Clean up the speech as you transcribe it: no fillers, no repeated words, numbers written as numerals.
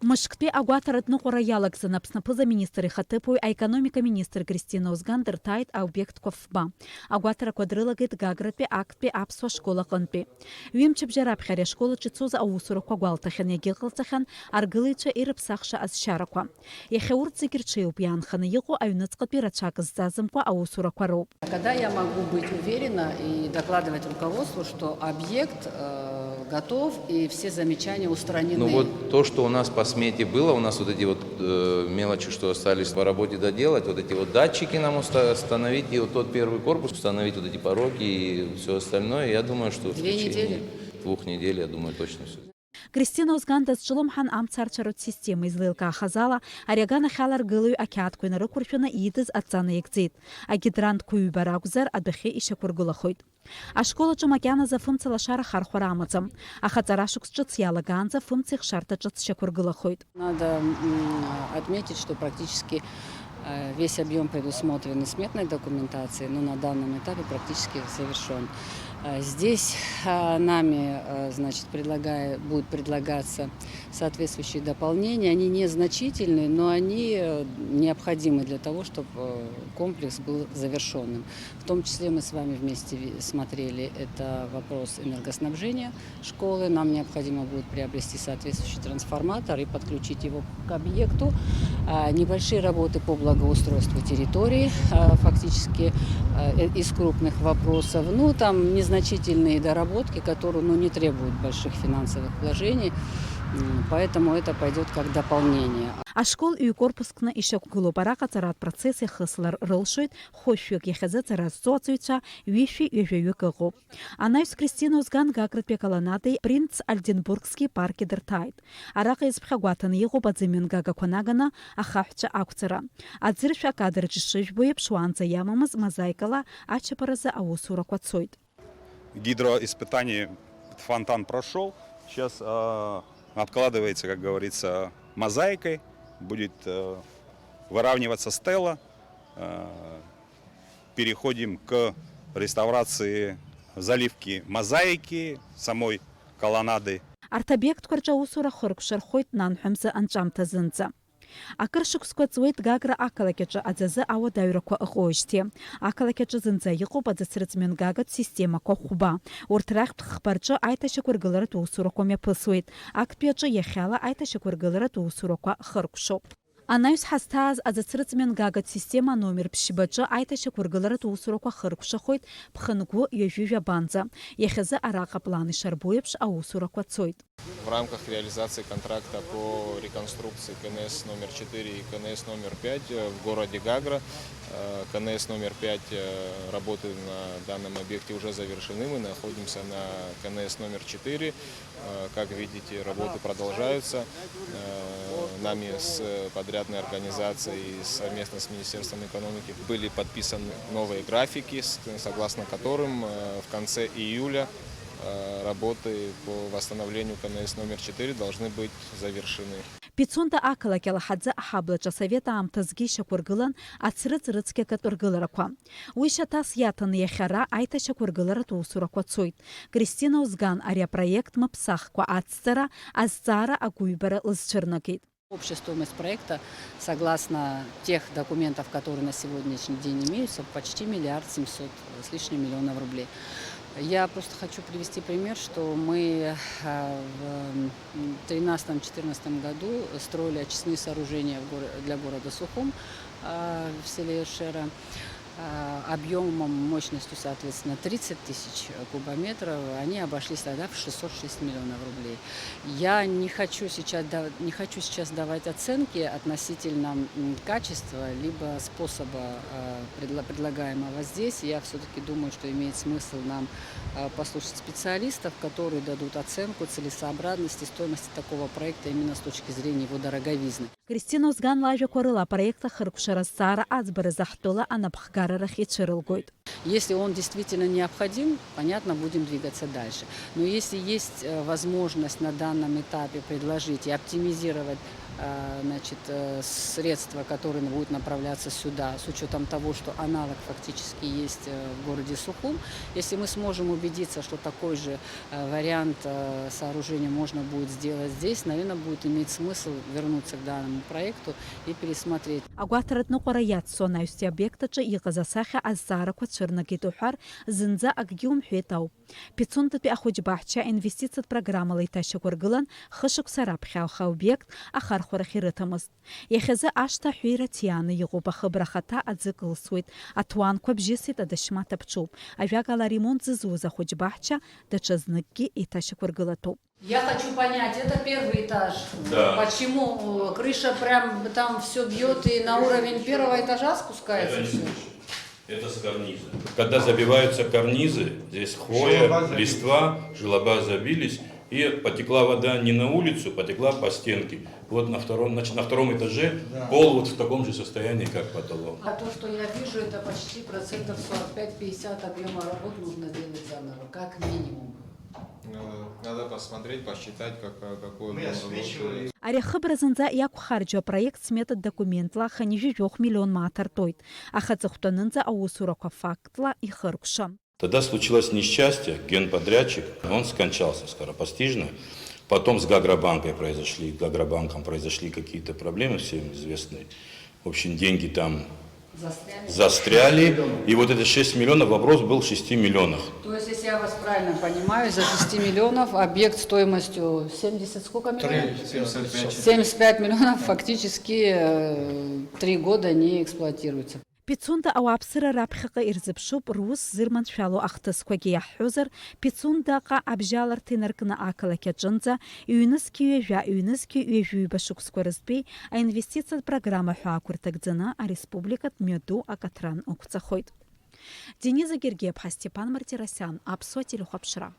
Мышкпе агуатаратны қорайялық занапснапыза министры хатыпой, а экономика министр Кристина Узгандер тайт объект кофба. Агуатара квадрылагет гаграпе актпе апсва школа қынпе. Вимчіп жарап харе школа чицуза аусураква гуалтахан егиғылтахан аргылыча ирыпсақша аз шараква. Ехеурт зикирчеу бьянханы егу аюныцқапи рачакыз зазымква аусураква роб. Когда я могу быть уверена и докладывать руководству, что объект готов и все замечания устранены? Ну вот то, что у нас по смете было, у нас вот эти вот мелочи, что остались по работе доделать, вот эти вот датчики нам установить, и вот тот первый корпус установить, вот эти пороги и все остальное, я думаю, что в течение 2 недель, я думаю, точно все. Кристина Узгандас жиломхан амцарчарот система излилка хазала, арягана халар гылу акят куйна рукурфюна идыз атсана екзит. А гидрант кую барагузар адбехе ишакургула хойд. А школа чумакяна за функцила шара хархурамацам, а хацарашук счуцьяла ганза функциях шарта чуцьякургула хойд. Надо отметить, что практически весь объем предусмотренной сметной документации, но на данном этапе практически завершен. Здесь нами, значит, будет предлагаться соответствующие дополнения. Они незначительные, но они необходимы для того, чтобы комплекс был завершенным. В том числе мы с вами вместе смотрели, это вопрос энергоснабжения школы. Нам необходимо будет приобрести соответствующий трансформатор и подключить его к объекту. Небольшие работы по благоустройству территории, фактически из крупных вопросов. Ну, там незначительные доработки, которые не требуют больших финансовых вложений, поэтому это пойдет как дополнение. А школ и корпускна еще глубоко царат процессы хыслар рылшит, хощук ехазе царат социуца, виши южеюкагу. Она из Кристина Узган гаграпе каланаты принц Альденбургский парки дертайт. Арака из пхагуатан его подземен гага конагана, ахахча акцера. Адзирша кадр чешишбуе пшуанца ямамаз мозаикала, ачапараза аусура квацойт. Гидроиспытание фонтан прошел, сейчас обкладывается, как говорится, мозаикой, будет выравниваться стела. Переходим к реставрации заливки мозаики, самой колоннады. Артобъект кварджаусура хоркшар хойт нанхамза анчамтазынца. Акыршук сквацует гагра акалакеча адзазы ава дайраква охоште. Акалакеча зынца йқоба зацрыцмен гагат система кохуба. Уртрахт хпарча айта шакургылары туусуракоме пысует. Акпеча ехала айта шакургылары туусураква хыркшоп. Анаюс хастаз азацрыцмен гагат система номер пшибача айта шакургылары туусураква хыркша хойт пхынгу ежюжа банза. Ехазы арака планы шарбуепш аусураква цойт. В рамках реализации контракта по реконструкции КНС номер 4 и КНС номер 5 в городе Гагра. КНС номер 5 работы на данном объекте уже завершены. Мы находимся на КНС номер 4. Как видите, работы продолжаются. Нами с подрядной организацией совместно с Министерством экономики были подписаны новые графики, согласно которым в конце июля работы по восстановлению КНС номер 4 должны быть завершены. Пицунда акала келахадза ахаблача совета амтазги шакургылан ацрыцрыцке катургылараква. Уиша тас ятан ехара айта шакургылара туусураква цойт. Кристина Узган ария проект мапсахква ацтара азцара агуйбара лызчырнакит. Общая стоимость проекта, согласно тех документов, которые на сегодняшний день имеются, почти 1 700 с лишним миллионов рублей. Я просто хочу привести пример, что мы в 2013-2014 году строили очистные сооружения для города Сухум в селе Шера объемом, мощностью, соответственно, 30 тысяч кубометров. Они обошлись тогда в 606 миллионов рублей. Я не хочу сейчас давать оценки относительно качества либо способа предлагаемого здесь. Я все-таки думаю, что имеет смысл нам послушать специалистов, которые дадут оценку целесообразности, стоимости такого проекта именно с точки зрения его дороговизны. Кристина Узган лажа корыла проекта хыркшарастара азбары захтула анапхгарарах и чырылгойд. Если он действительно необходим, понятно, будем двигаться дальше. Но если есть возможность на данном этапе предложить и оптимизировать значит, средства, которые будут направляться сюда, с учетом того, что аналог фактически есть в городе Сухум. Если мы сможем убедиться, что такой же вариант сооружения можно будет сделать здесь, наверное, будет иметь смысл вернуться к данному проекту и пересмотреть. Агуатаратны қораят сона үсті объектачы иғызасахи аззара кватшырнагы тухар зынза аггиум хуетау. 500 ахуж бахча инвестицият программалы таши көргілін хышық сарапхауха объект ахар хорахирытымыз. Ехезі ашта хуира тияны иғуба хыбрахата адзықыл сует, атуан көбжесет адашмата пчуб. Авиагала ремонт зызуза хуж бахча дачазныкки и таши көргілату. Я хочу понять, это первый этаж. Да. Почему крыша прям там все бьет и на уровень первого этажа спускается? Это не слышно. Это с карниза. Когда забиваются карнизы, здесь хвоя, листва, желоба забились, и потекла вода не на улицу, потекла по стенке. Вот на втором этаже пол вот в таком же состоянии, как потолок. А то, что я вижу, это почти процентов 45-50 объема работ нужно делать заново, как минимум. Надо посмотреть, посчитать, какой объем работы. Арехы бразынза яку харджо проект смета документла ханижи 3 миллион матар тойт. Ахацухтанынза аусурака фактла и хыркша. Тогда случилось несчастье, генподрядчик, он скончался скоропостижно. Потом с Гагробанком произошли какие-то проблемы, всем известные. В общем, деньги там застряли. И вот это 6 миллионов, вопрос был в 6 миллионах. То есть, если я вас правильно понимаю, за 6 миллионов объект стоимостью 70 сколько миллионов? 75 миллионов фактически 3 года не эксплуатируется. 500 ауапсыра рапхыға ирзіпшуп руыз зырман шалу ақтыз көге яхузыр, 500 даға абжалар тенаркына акалаке джынза, үйініс күйе жүй башук скорызбей, а инвестиция программа хуакуртагдзына, а республикат меду акатран оқца хойд. Дениза Гергеб, Степан Мартиросян, Апсуа телехопшыра.